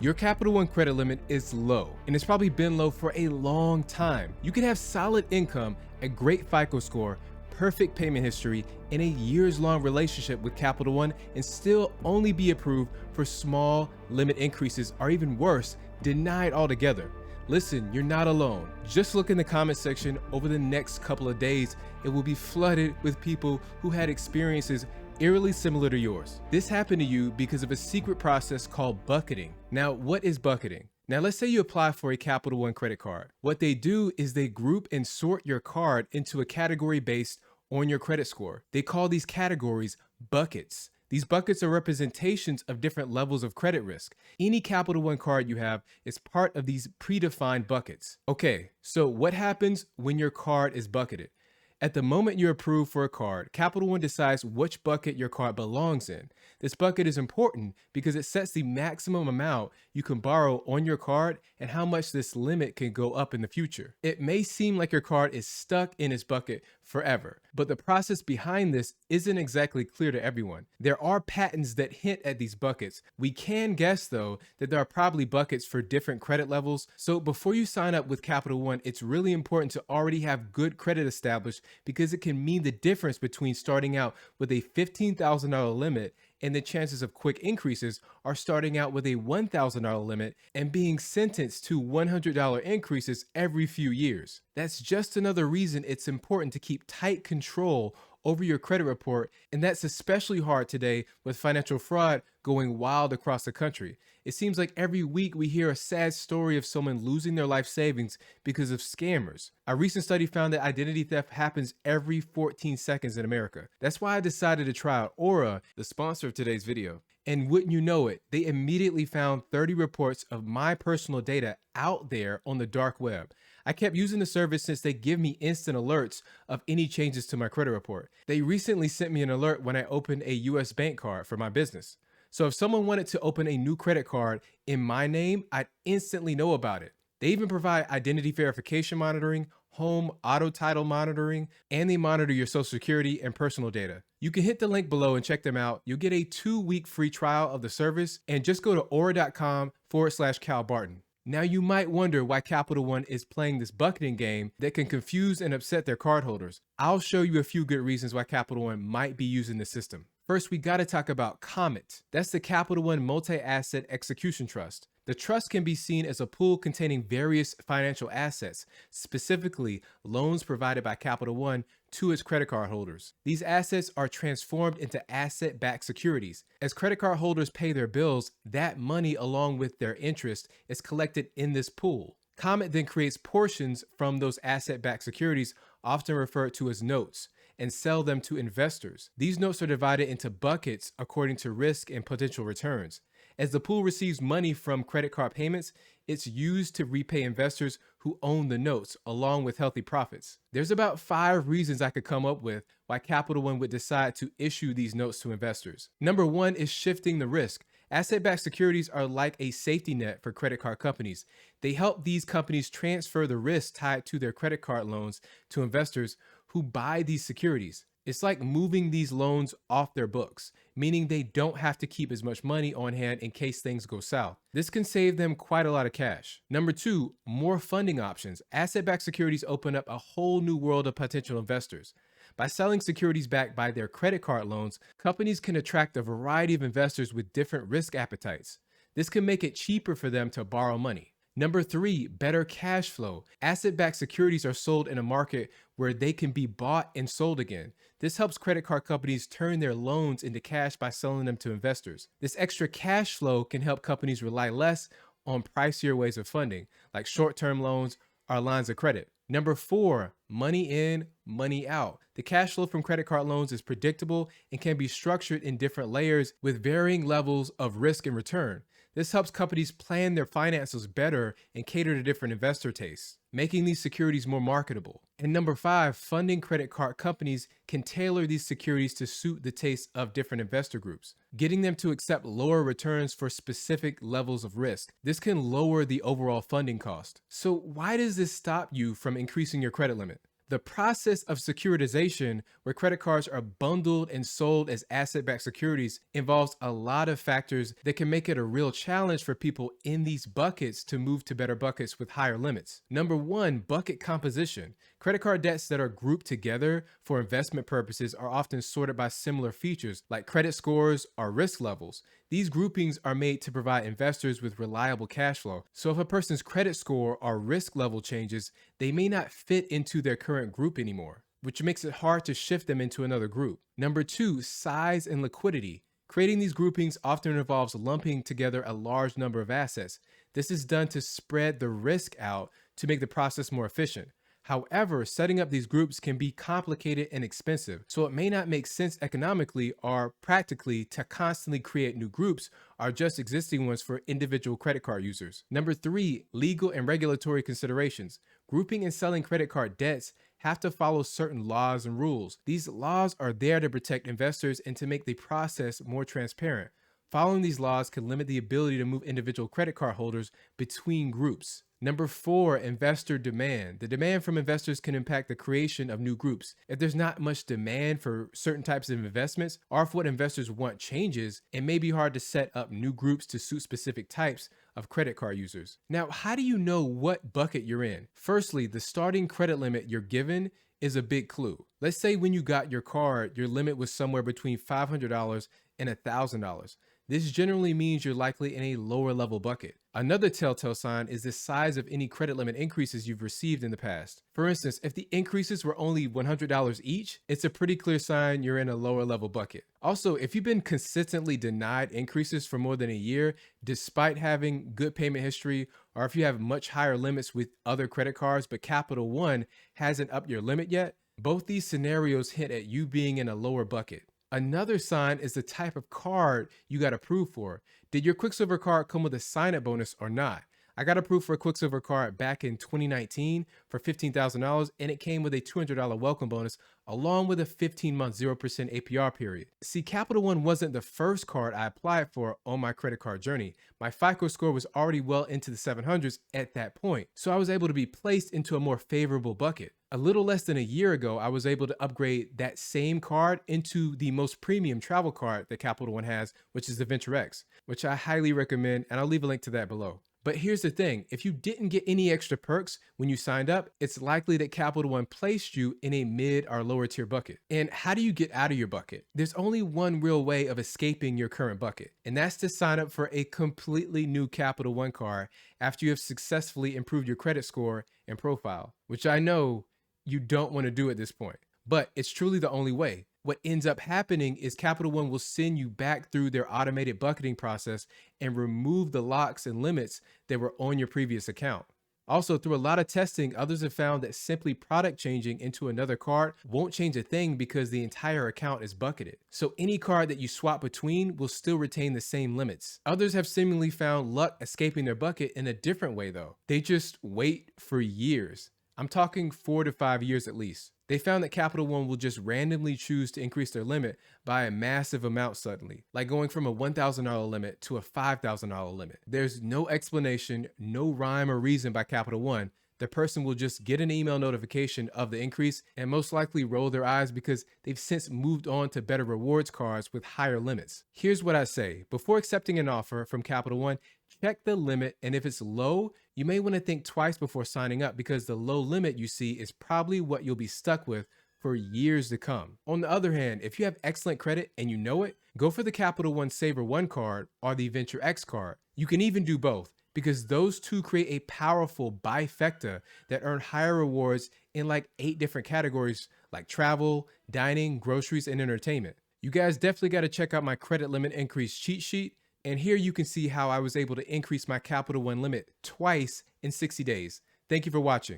Your Capital One credit limit is low, and it's probably been low for a long time. You can have solid income, a great FICO score, perfect payment history, and a years-long relationship with Capital One and still only be approved for small limit increases, or even worse, denied altogether. Listen, you're not alone. Just look in the comment section. Over the next couple of days, it will be flooded with people who had experiences eerily similar to yours. This happened to you because of a secret process called bucketing. Now, what is bucketing? Now, let's say you apply for a Capital One credit card. What they do is they group and sort your card into a category based on your credit score. They call these categories buckets. These buckets are representations of different levels of credit risk. Any Capital One card you have is part of these predefined buckets. Okay, so what happens when your card is bucketed? At the moment you're approved for a card, Capital One decides which bucket your card belongs in. This bucket is important because it sets the maximum amount you can borrow on your card and how much this limit can go up in the future. It may seem like your card is stuck in its bucket forever, but the process behind this isn't exactly clear to everyone. There are patterns that hint at these buckets. We can guess, though, that there are probably buckets for different credit levels. So before you sign up with Capital One, it's really important to already have good credit established, because it can mean the difference between starting out with a $15,000 limit and the chances of quick increases are starting out with a $1,000 limit and being sentenced to $100 increases every few years. That's just another reason it's important to keep tight control over your credit report, and that's especially hard today with financial fraud going wild across the country. It seems like every week we hear a sad story of someone losing their life savings because of scammers. A recent study found that identity theft happens every 14 seconds in America. That's why I decided to try out Youre, the sponsor of today's video. And wouldn't you know it, they immediately found 30 reports of my personal data out there on the dark web. I kept using the service since they give me instant alerts of any changes to my credit report. They recently sent me an alert when I opened a US bank card for my business. So if someone wanted to open a new credit card in my name, I'd instantly know about it. They even provide identity verification monitoring, home auto title monitoring, and they monitor your social security and personal data. You can hit the link below and check them out. You'll get a 2-week free trial of the service, and just go to Youre.com/Cal Barton. Now you might wonder why Capital One is playing this bucketing game that can confuse and upset their cardholders. I'll show you a few good reasons why Capital One might be using the system. First, we gotta talk about Comet. That's the Capital One MultiAsset Execution Trust. The trust can be seen as a pool containing various financial assets, specifically loans provided by Capital One to its credit card holders. These assets are transformed into asset-backed securities. As credit card holders pay their bills, that money along with their interest is collected in this pool. Comet then creates portions from those asset-backed securities, often referred to as notes, and sell them to investors. These notes are divided into buckets according to risk and potential returns. As the pool receives money from credit card payments, it's used to repay investors who own the notes, along with healthy profits. There's about 5 reasons I could come up with why Capital One would decide to issue these notes to investors. Number 1 is shifting the risk. Asset-backed securities are like a safety net for credit card companies. They help these companies transfer the risk tied to their credit card loans to investors who buy these securities. It's like moving these loans off their books, meaning they don't have to keep as much money on hand in case things go south. This can save them quite a lot of cash. Number 2, more funding options. Asset-backed securities open up a whole new world of potential investors. By selling securities backed by their credit card loans, companies can attract a variety of investors with different risk appetites. This can make it cheaper for them to borrow money. Number 3, better cash flow. Asset-backed securities are sold in a market where they can be bought and sold again. This helps credit card companies turn their loans into cash by selling them to investors. This extra cash flow can help companies rely less on pricier ways of funding, like short-term loans or lines of credit. Number 4, money in, money out. The cash flow from credit card loans is predictable and can be structured in different layers with varying levels of risk and return. This helps companies plan their finances better and cater to different investor tastes, making these securities more marketable. And number 5, funding credit card companies can tailor these securities to suit the tastes of different investor groups, getting them to accept lower returns for specific levels of risk. This can lower the overall funding cost. So why does this stop you from increasing your credit limit? The process of securitization, where credit cards are bundled and sold as asset-backed securities, involves a lot of factors that can make it a real challenge for people in these buckets to move to better buckets with higher limits. Number one, bucket composition. Credit card debts that are grouped together for investment purposes are often sorted by similar features like credit scores or risk levels. These groupings are made to provide investors with reliable cash flow. So if a person's credit score or risk level changes, they may not fit into their current group anymore, which makes it hard to shift them into another group. Number two, size and liquidity. Creating these groupings often involves lumping together a large number of assets. This is done to spread the risk out to make the process more efficient. However, setting up these groups can be complicated and expensive, so it may not make sense economically or practically to constantly create new groups or just existing ones for individual credit card users. Number three, legal and regulatory considerations. Grouping and selling credit card debts have to follow certain laws and rules. These laws are there to protect investors and to make the process more transparent. Following these laws can limit the ability to move individual credit card holders between groups. Number four, investor demand. The demand from investors can impact the creation of new groups. If there's not much demand for certain types of investments, or if what investors want changes, it may be hard to set up new groups to suit specific types of credit card users. Now, how do you know what bucket you're in? Firstly, the starting credit limit you're given is a big clue. Let's say when you got your card, your limit was somewhere between $500 and $1,000. This generally means you're likely in a lower level bucket. Another telltale sign is the size of any credit limit increases you've received in the past. For instance, if the increases were only $100 each, it's a pretty clear sign you're in a lower level bucket. Also, if you've been consistently denied increases for more than a year, despite having good payment history, or if you have much higher limits with other credit cards, but Capital One hasn't upped your limit yet, both these scenarios hint at you being in a lower bucket. Another sign is the type of card you got approved for. Did your Quicksilver card come with a sign-up bonus or not? I got approved for a Quicksilver card back in 2019 for $15,000, and it came with a $200 welcome bonus along with a 15-month 0% APR period. See, Capital One wasn't the first card I applied for on my credit card journey. My FICO score was already well into the 700s at that point, so I was able to be placed into a more favorable bucket. A little less than a year ago, I was able to upgrade that same card into the most premium travel card that Capital One has, which is the Venture X, which I highly recommend, and I'll leave a link to that below. But here's the thing, if you didn't get any extra perks when you signed up, it's likely that Capital One placed you in a mid or lower tier bucket. And how do you get out of your bucket? There's only one real way of escaping your current bucket, and that's to sign up for a completely new Capital One card after you have successfully improved your credit score and profile, which I know you don't want to do at this point, but it's truly the only way. What ends up happening is Capital One will send you back through their automated bucketing process and remove the locks and limits that were on your previous account. Also, through a lot of testing, others have found that simply product changing into another card won't change a thing because the entire account is bucketed. So any card that you swap between will still retain the same limits. Others have seemingly found luck escaping their bucket in a different way though. They just wait for years. I'm talking 4 to 5 years at least. They found that Capital One will just randomly choose to increase their limit by a massive amount suddenly, like going from a $1,000 limit to a $5,000 limit. There's no explanation, no rhyme or reason by Capital One. The person will just get an email notification of the increase and most likely roll their eyes because they've since moved on to better rewards cards with higher limits. Here's what I say. Before accepting an offer from Capital One, check the limit, and if it's low, you may want to think twice before signing up because the low limit you see is probably what you'll be stuck with for years to come. On the other hand, if you have excellent credit and you know it, go for the Capital One Saver One card or the Venture X card. You can even do both, because those two create a powerful bifecta that earn higher rewards in like 8 different categories like travel, dining, groceries, and entertainment. You guys definitely got to check out my credit limit increase cheat sheet. And here you can see how I was able to increase my Capital One limit twice in 60 days. Thank you for watching.